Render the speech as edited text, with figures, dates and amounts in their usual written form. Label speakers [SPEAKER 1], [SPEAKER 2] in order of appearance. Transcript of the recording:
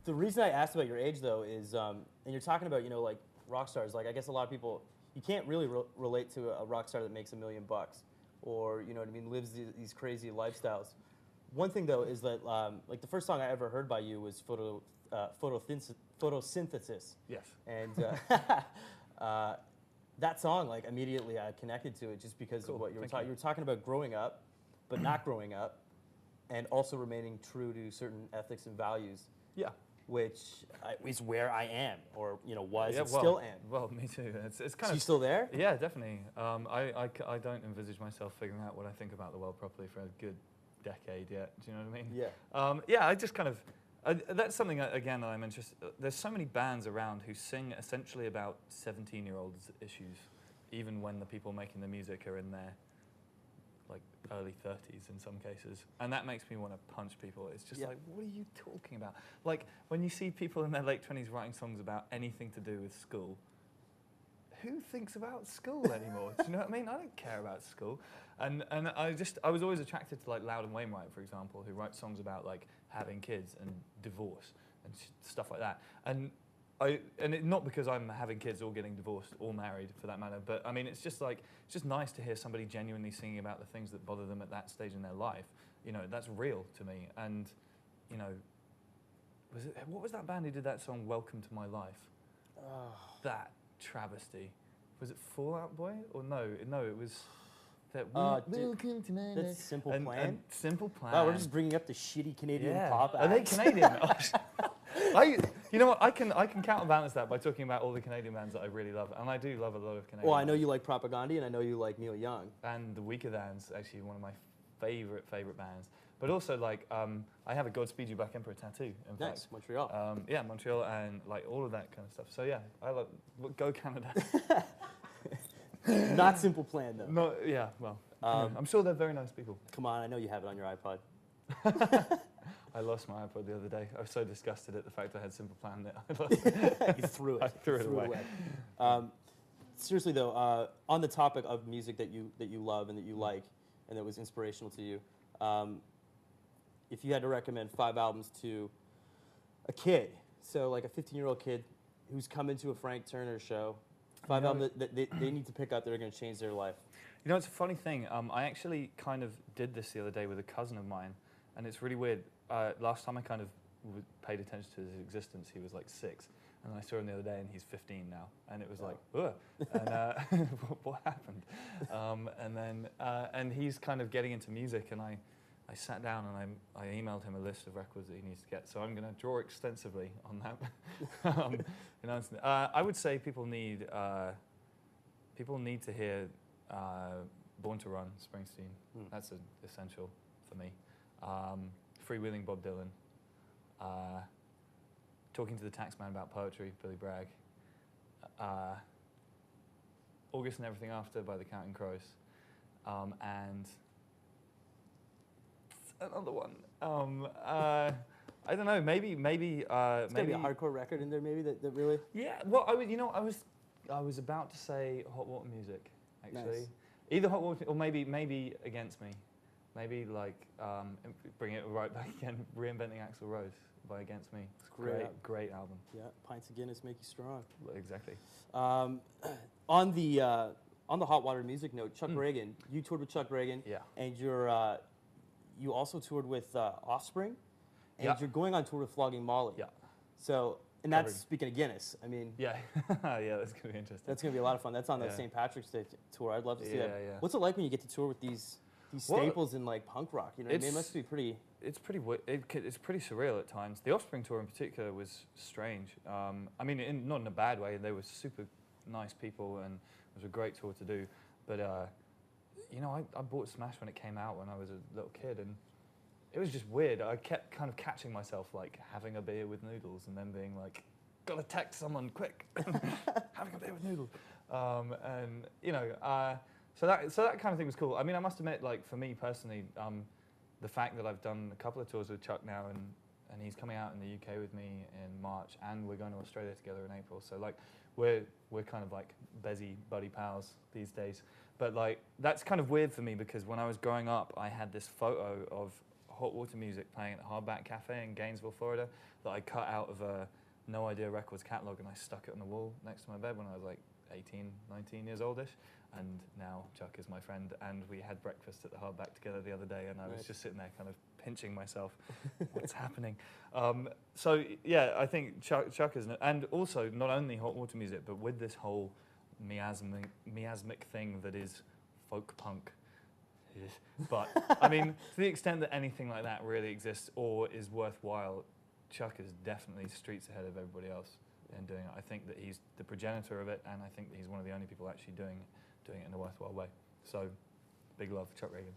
[SPEAKER 1] The reason I asked about your age, though, is, and you're talking about, you know, like rock stars. Like, I guess a lot of people, you can't really relate to a rock star that makes $1 million, or you know what I mean, lives these crazy lifestyles. One thing though is that, like, the first song I ever heard by you was Photosynthesis.
[SPEAKER 2] Yes.
[SPEAKER 1] And that song, like, immediately I connected to it just because
[SPEAKER 2] Cool.
[SPEAKER 1] of what you were
[SPEAKER 2] Thank
[SPEAKER 1] talking. You were talking about growing up, but not growing up, and also remaining true to certain ethics and values.
[SPEAKER 2] Yeah.
[SPEAKER 1] Which is where I am, or you know, was
[SPEAKER 2] Yeah,
[SPEAKER 1] and still am.
[SPEAKER 2] Well, me too. It's kind
[SPEAKER 1] So
[SPEAKER 2] of.
[SPEAKER 1] you still there?
[SPEAKER 2] Yeah, definitely. I don't envisage myself figuring out what I think about the world properly for a good decade yet. Do you know what I mean?
[SPEAKER 1] Yeah.
[SPEAKER 2] Yeah, I just kind of. That's something again that I'm interested. There's so many bands around who sing essentially about 17-year-olds' issues, even when the people making the music are in their like early 30s in some cases, and that makes me want to punch people. It's just like, what are you talking about? Like when you see people in their late 20s writing songs about anything to do with school. Who thinks about school anymore? Do you know what I mean? I don't care about school. And I was always attracted to like Loud and Wainwright, for example, who write songs about like having kids and divorce and stuff like that. And not because I'm having kids or getting divorced or married for that matter, but I mean, it's just like, it's just nice to hear somebody genuinely singing about the things that bother them at that stage in their life. You know, that's real to me. And, you know, what was that band who did that song, Welcome to My Life? Oh. That travesty. Was it Fall Out Boy? Or no, it was that Welcome to My Life.
[SPEAKER 1] That's Simple Plan?
[SPEAKER 2] And Simple Plan.
[SPEAKER 1] Wow, we're just bringing up the shitty Canadian pop acts.
[SPEAKER 2] Are they Canadian? You know what? I can counterbalance that by talking about all the Canadian bands that I really love, and I do love a lot of Canadian.
[SPEAKER 1] Well, I know you like Propaganda, and I know you like Neil Young.
[SPEAKER 2] And the Weaker Than's actually one of my favorite bands. But also, like, I have a Godspeed You Black Emperor tattoo. In fact.
[SPEAKER 1] Montreal.
[SPEAKER 2] Yeah, Montreal, and like all of that kind of stuff. So yeah, I love go Canada.
[SPEAKER 1] Not Simple Plan though.
[SPEAKER 2] No, yeah, well, I'm sure they're very nice people.
[SPEAKER 1] Come on, I know you have it on your iPod.
[SPEAKER 2] I lost my iPod the other day. I was so disgusted at the fact I had Simple Plan that I lost it.
[SPEAKER 1] You threw it.
[SPEAKER 2] I threw it away.
[SPEAKER 1] Seriously though, on the topic of music that you love and that you like, and that was inspirational to you, if you had to recommend 5 albums to a kid, so like a 15-year-old kid who's come into a Frank Turner show, 5 albums that they need to pick up that are going to change their life.
[SPEAKER 2] You know, it's a funny thing. I actually kind of did this the other day with a cousin of mine, and it's really weird. Last time I kind of paid attention to his existence, he was like 6, and I saw him the other day, and he's 15 now, and it was like, ugh, and what happened? And he's kind of getting into music, and I sat down and I emailed him a list of records that he needs to get. So I'm going to draw extensively on that. I would say people need to hear Born to Run, Springsteen. That's essential for me. Freewheeling, Bob Dylan. Talking to the Taxman about poetry, Billy Bragg. August and Everything After by the Counting Crows. And another one. I don't know. Maybe. There's
[SPEAKER 1] gotta be a hardcore record in there, maybe that really.
[SPEAKER 2] Yeah. Well, I was about to say Hot Water Music, actually.
[SPEAKER 1] Nice.
[SPEAKER 2] Either Hot Water or maybe Against Me. Maybe like bring it right back again. Reinventing Axl Rose by Against Me. It's great album.
[SPEAKER 1] Yeah. Pints of Guinness make you strong.
[SPEAKER 2] Exactly.
[SPEAKER 1] On the Hot Water Music note, Chuck Reagan. You toured with Chuck Reagan.
[SPEAKER 2] Yeah.
[SPEAKER 1] And you also toured with Offspring, and you're going on tour with Flogging Molly.
[SPEAKER 2] Yeah.
[SPEAKER 1] So, and that's speaking of Guinness. I mean.
[SPEAKER 2] Yeah. Yeah, that's gonna be interesting.
[SPEAKER 1] That's gonna be a lot of fun. That's on the St. Patrick's Day tour. I'd love to see that.
[SPEAKER 2] Yeah.
[SPEAKER 1] What's it like when you get to tour with these staples in like punk rock? You know what I mean? It must be pretty.
[SPEAKER 2] It's pretty surreal at times. The Offspring tour in particular was strange. I mean, not in a bad way. They were super nice people, and it was a great tour to do. But you know, I bought Smash when it came out when I was a little kid, and it was just weird. I kept kind of catching myself like having a beer with noodles, and then being like, "Gotta text someone quick." Having a beer with noodles, and you know, so that kind of thing was cool. I mean, I must admit, like for me personally, the fact that I've done a couple of tours with Chuck now, and he's coming out in the UK with me in March, and we're going to Australia together in April. So like, we're kind of like busy buddy pals these days. But like, that's kind of weird for me because when I was growing up, I had this photo of hot water music playing at the Hardback Cafe in Gainesville, Florida, that I cut out of a No Idea Records catalog, and I stuck it on the wall next to my bed when I was like 18, 19 years oldish. And now Chuck is my friend, and we had breakfast at the Hardback together the other day, and I was just sitting there kind of pinching myself. What's happening? So yeah, I think Chuck is, and also not only hot water music, but with this whole miasmic thing that is folk punk. But I mean, to the extent that anything like that really exists or is worthwhile, Chuck is definitely streets ahead of everybody else in doing it. I think that he's the progenitor of it, and I think that he's one of the only people actually doing it in a worthwhile way. So, big love, Chuck Reagan.